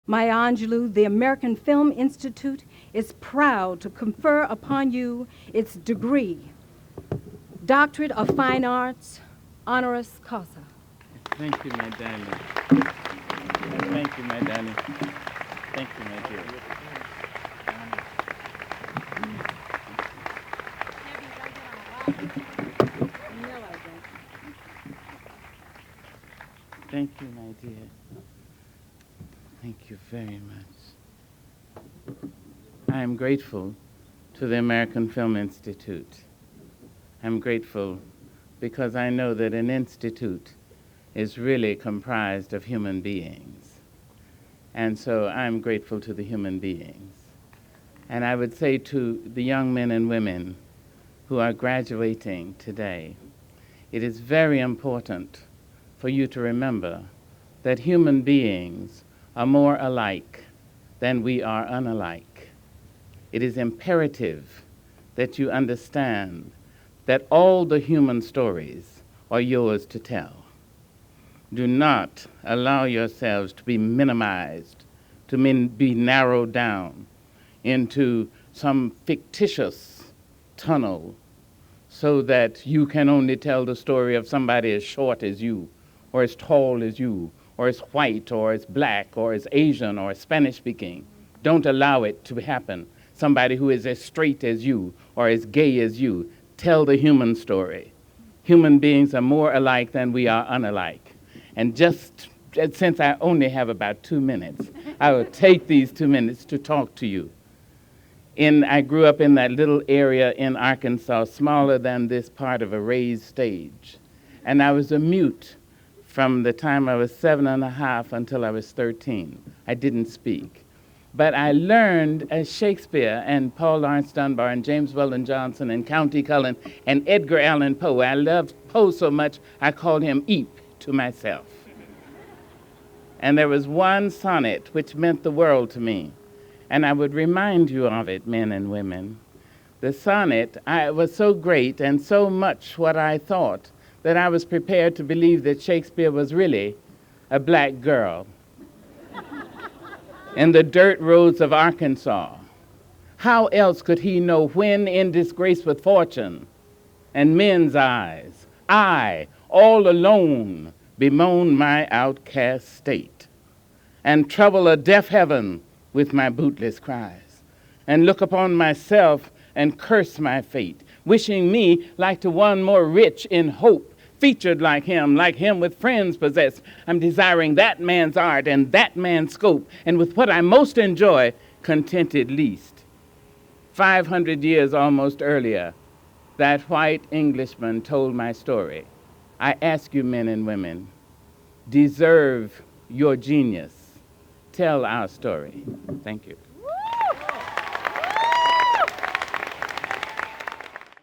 Maya Angelou, the American Film Institute is proud to confer upon you its degree, Doctorate of Fine Arts, honoris causa. Thank you, my darling. Thank you, my darling. Thank you, my dear. Thank you, my dear. Thank you very much. I am grateful to the American Film Institute. I'm grateful because I know that an institute is really comprised of human beings. And so I'm grateful to the human beings. And I would say to the young men and women who are graduating today, it is very important for you to remember that human beings are more alike than we are unalike. It is imperative that you understand that all the human stories are yours to tell. Do not allow yourselves to be minimized, to be narrowed down into some fictitious tunnel so that you can only tell the story of somebody as short as you, or as tall as you, or as white, or as black, or as Asian, or as Spanish-speaking. Don't allow it to happen. Somebody who is as straight as you, or as gay as you. Tell the human story. Human beings are more alike than we are unalike. And just since I only have about 2 minutes, I will take these 2 minutes to talk to you. I grew up in that little area in Arkansas, smaller than this part of a raised stage. And I was a mute from the time I was 7.5 until I was 13. I didn't speak. But I learned as Shakespeare and Paul Laurence Dunbar and James Weldon Johnson and Countee Cullen and Edgar Allan Poe. I loved Poe so much I called him Eep to myself. And there was one sonnet which meant the world to me. And I would remind you of it, men and women. The sonnet was so great and so much what I thought that I was prepared to believe that Shakespeare was really a black girl in the dirt roads of Arkansas. How else could he know when, in disgrace with fortune and men's eyes, I, all alone, bemoan my outcast state, and trouble a deaf heaven with my bootless cries, and look upon myself and curse my fate, wishing me like to one more rich in hope, featured like him with friends possessed. I'm desiring that man's art and that man's scope, and with what I most enjoy, contented least. 500 years almost earlier, that white Englishman told my story. I ask you, men and women, deserve your genius. Tell our story. Thank you.